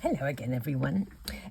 Hello again, everyone.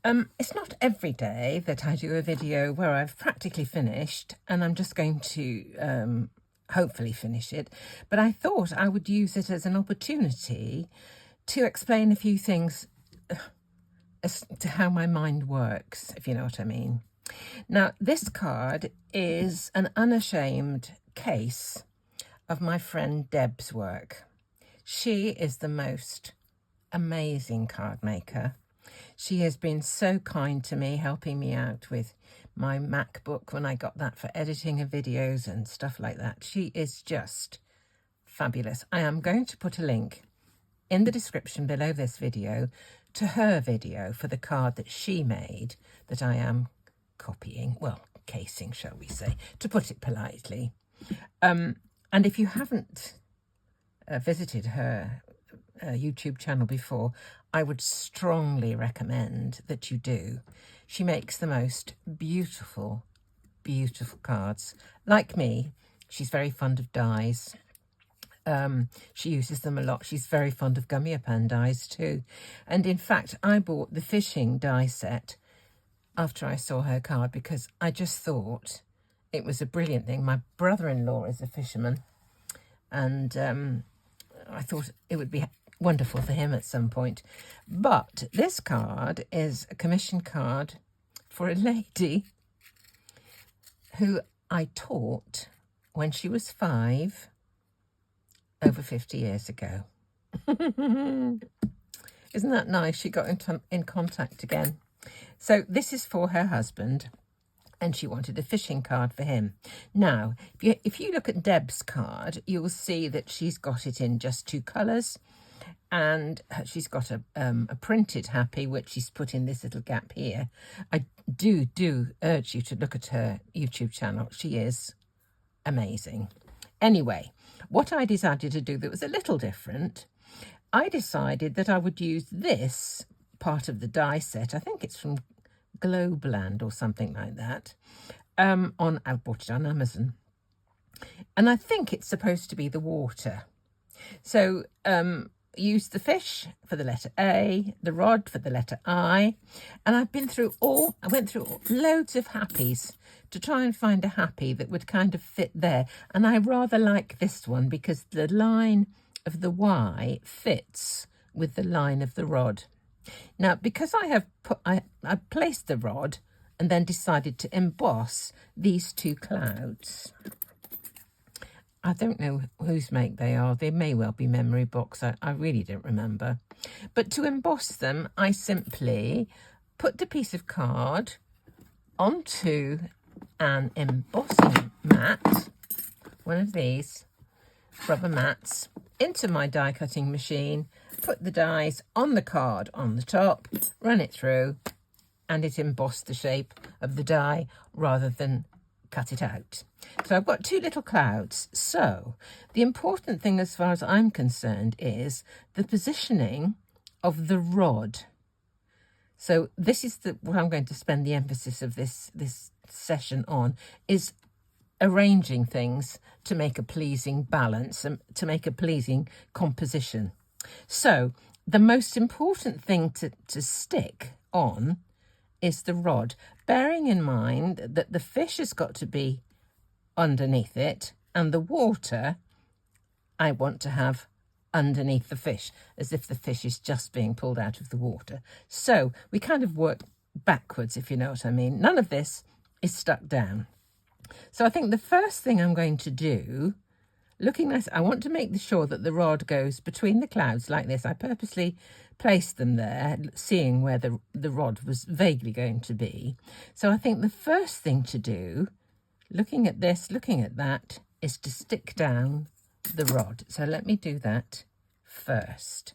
It's not every day that I do a video where I've practically finished and I'm just going to hopefully finish it, but I thought I would use it as an opportunity to explain a few things as to how my mind works, if you know what I mean. Now, this card is an unashamed case of my friend Deb's work. She is the most amazing card maker. She has been so kind to me, helping me out with my MacBook when I got that for editing of videos and stuff like that. She is just fabulous. I am going to put a link in the description below this video to her video for the card that she made that I am copying, well, casing, shall we say, to put it politely. And if you haven't visited her YouTube channel before, I would strongly recommend that you do. She makes the most beautiful, beautiful cards. Like me, she's very fond of dies. She uses them a lot. She's very fond of gummy-pan dies too. And in fact, I bought the fishing die set after I saw her card because I just thought it was a brilliant thing. My brother-in-law is a fisherman, and I thought it would be wonderful for him at some point. But this card is a commission card for a lady who I taught when she was 5, over 50 years ago. Isn't that nice? She got in contact again. So this is for her husband, and she wanted a fishing card for him. Now, if you look at Deb's card, you'll see that she's got it in just 2 colours, and she's got a printed happy, which she's put in this little gap here. I do urge you to look at her YouTube channel. She is amazing. Anyway, what I decided to do that was a little different, I decided that I would use this part of the die set. I think it's from Globeland or something like that. I bought it on Amazon. And I think it's supposed to be the water. So use the fish for the letter A, the rod for the letter I, and I went through loads of happies to try and find a happy that would kind of fit there. And I rather like this one because the line of the Y fits with the line of the rod. Now, because I placed the rod and then decided to emboss these 2 clouds. I don't know whose make they are. They may well be Memory Box. I really don't remember. But to emboss them, I simply put the piece of card onto an embossing mat, one of these rubber mats, into my die cutting machine, put the dies on the card on the top, run it through, and it embossed the shape of the die rather than cut it out. So I've got 2 little clouds. So the important thing as far as I'm concerned is the positioning of the rod. So this is what I'm going to spend the emphasis of this session on, is arranging things to make a pleasing balance and to make a pleasing composition. So the most important thing to stick on is the rod, bearing in mind that the fish has got to be underneath it and the water I want to have underneath the fish, as if the fish is just being pulled out of the water. So we kind of work backwards, if you know what I mean. None of this is stuck down. So I think the first thing I'm going to do, looking nice, I want to make sure that the rod goes between the clouds like this. I purposely placed them there, seeing where the rod was vaguely going to be. So I think the first thing to do, looking at this, looking at that, is to stick down the rod. So let me do that first.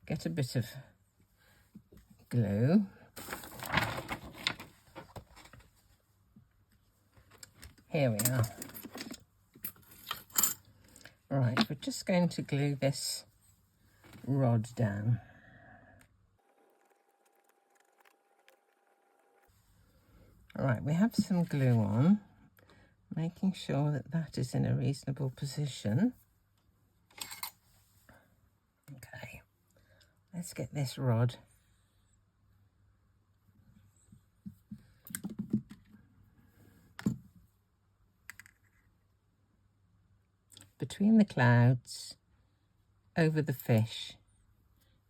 Get a bit of glue. Here we are. Right, we're just going to glue this rod down. All right, we have some glue on, making sure that that is in a reasonable position. Okay, let's get this rod between the clouds, over the fish.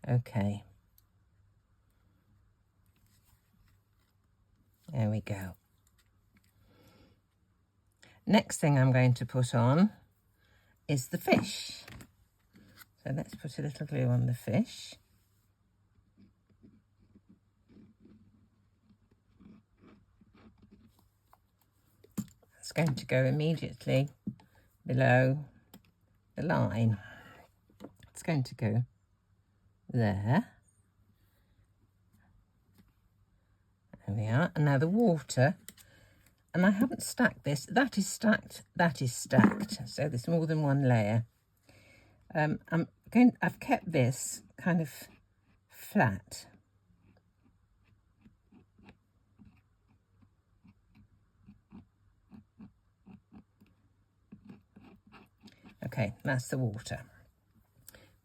Okay. There we go. Next thing I'm going to put on is the fish. So let's put a little glue on the fish. It's going to go immediately below the line. It's going to go there. There we are. And now the water, and I haven't stacked this. That is stacked, that is stacked. So there's more than one layer. I've kept this kind of flat. Okay, that's the water.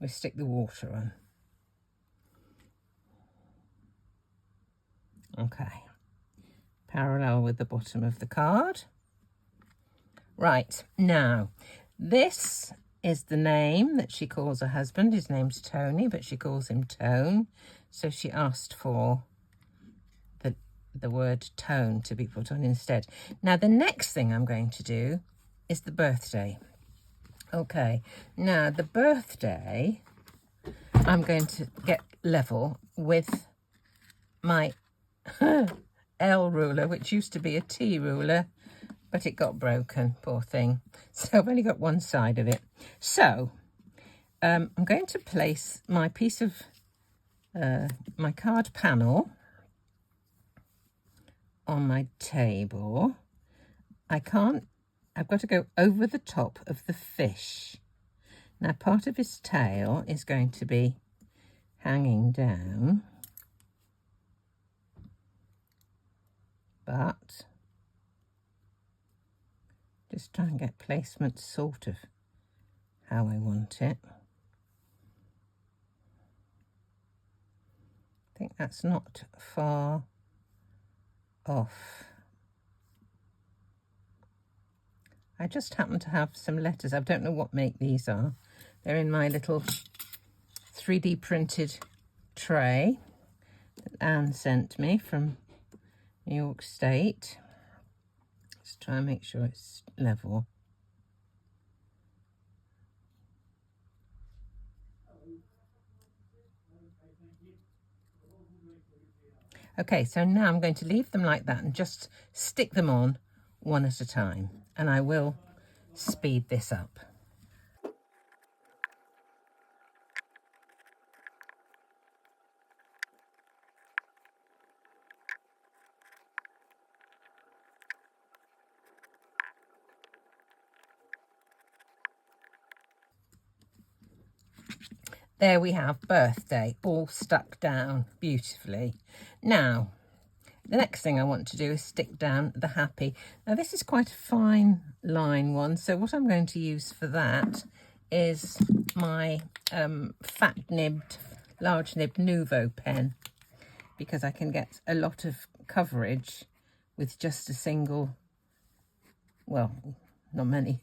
We stick the water on. Okay, parallel with the bottom of the card. Right, now this is the name that she calls her husband. His name's Tony, but she calls him Tone. So she asked for the word tone to be put on instead. Now the next thing I'm going to do is the birthday. Okay, now the birthday, I'm going to get level with my L ruler, which used to be a T ruler, but it got broken, poor thing. So I've only got one side of it. So I'm going to place my piece of my card panel on my table. I've got to go over the top of the fish. Now part of his tail is going to be hanging down, but just try and get placement sort of how I want it. I think that's not far off. I just happen to have some letters. I don't know what make these are. They're in my little 3D printed tray that Anne sent me from New York State. Let's try and make sure it's level. Okay, so now I'm going to leave them like that and just stick them on one at a time, and I will speed this up. There we have birthday all stuck down beautifully. Now, the next thing I want to do is stick down the happy. Now this is quite a fine line one, so what I'm going to use for that is my fat nibbed, large nibbed Nuvo pen, because I can get a lot of coverage with just a single, well, not many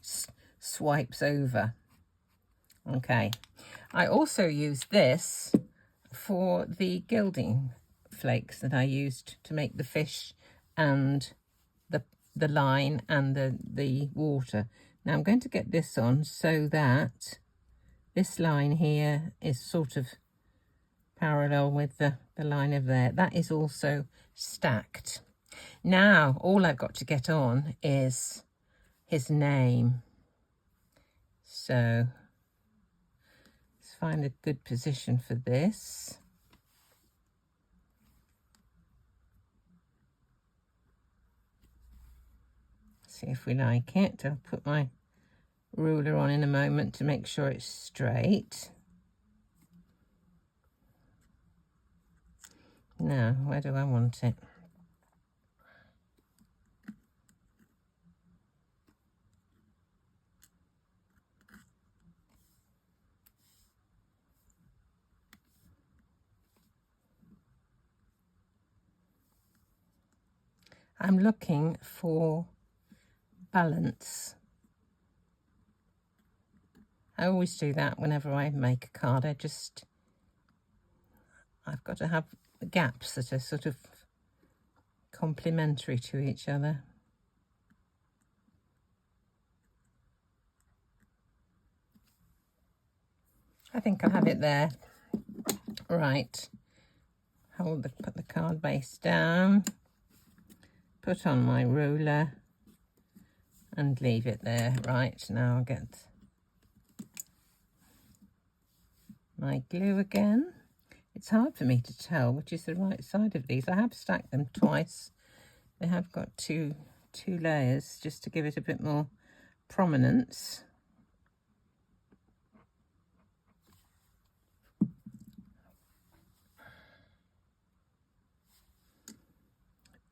swipes over. Okay, I also use this for the gilding flakes that I used to make the fish and the line and the water. Now I'm going to get this on so that this line here is sort of parallel with the line of there. That is also stacked. Now all I've got to get on is his name. So let's find a good position for this. See if we like it. I'll put my ruler on in a moment to make sure it's straight. Now, where do I want it? I'm looking for balance. I always do that whenever I make a card. I've got to have gaps that are sort of complementary to each other. I think I'll have it there. Right. Put the card base down, put on my ruler and leave it there. Right, now I'll get my glue again. It's hard for me to tell which is the right side of these. I have stacked them twice. They have got two layers just to give it a bit more prominence.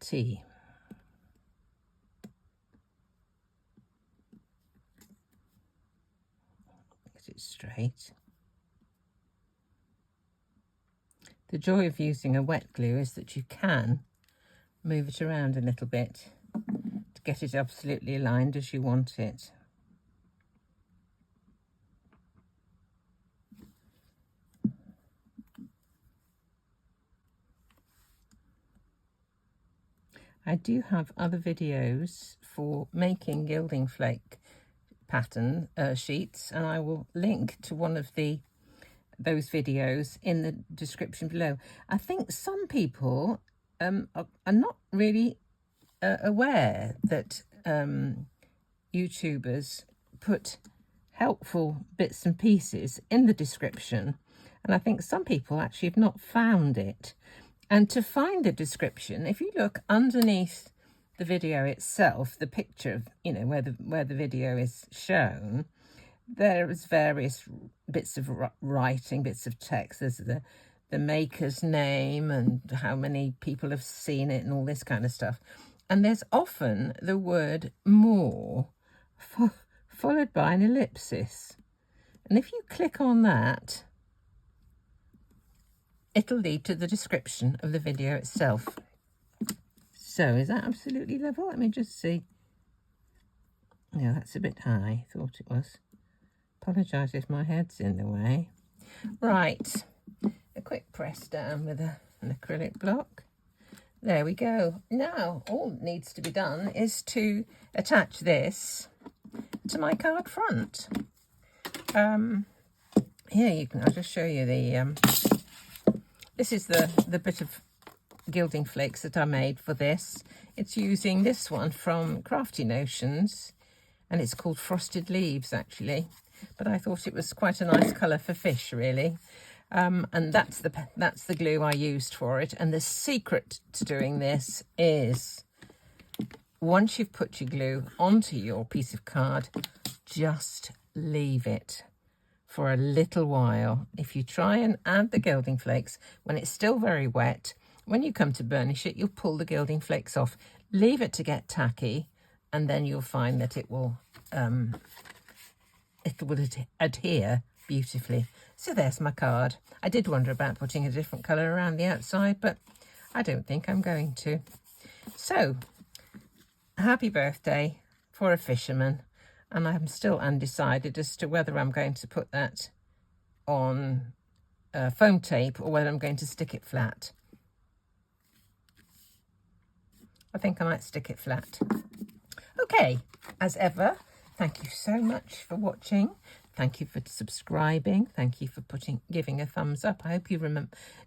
T. Get it straight. The joy of using a wet glue is that you can move it around a little bit to get it absolutely aligned as you want it. I do have other videos for making gilding flake pattern sheets, and I will link to one of those videos in the description below. I think some people are not really aware that YouTubers put helpful bits and pieces in the description, and I think some people actually have not found it. And to find the description, if you look underneath the video itself, the picture of, you know, where the video is shown, there is various bits of writing, bits of text. There's the maker's name and how many people have seen it and all this kind of stuff. And there's often the word more followed by an ellipsis. And if you click on that, it'll lead to the description of the video itself. So is that absolutely level? Let me just see. No, that's a bit high. Thought it was. Apologise if my head's in the way. Right, a quick press down with an acrylic block. There we go. Now all that needs to be done is to attach this to my card front. Here you can. I'll just show you the. This is the bit of gilding flakes that I made for this. It's using this one from Crafty Notions, and it's called Frosted Leaves actually. But I thought it was quite a nice colour for fish, really. And that's the glue I used for it. And the secret to doing this is, once you've put your glue onto your piece of card, just leave it for a little while. If you try and add the gilding flakes when it's still very wet, when you come to burnish it, you'll pull the gilding flakes off. Leave it to get tacky, and then you'll find that it will adhere beautifully. So there's my card. I did wonder about putting a different colour around the outside, but I don't think I'm going to. So, happy birthday for a fisherman. And I'm still undecided as to whether I'm going to put that on foam tape or whether I'm going to stick it flat. I think I might stick it flat. Okay, as ever, thank you so much for watching. Thank you for subscribing. Thank you for giving a thumbs up. I hope you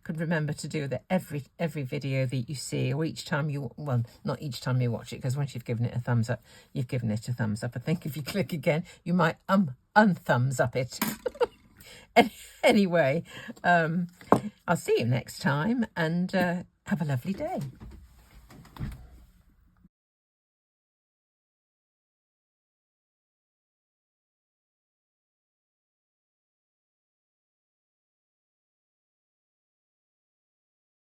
could remember to do that every video that you see, or each time you, well, not each time you watch it, because once you've given it a thumbs up, you've given it a thumbs up. I think if you click again, you might unthumbs up it. Anyway, I'll see you next time, and have a lovely day.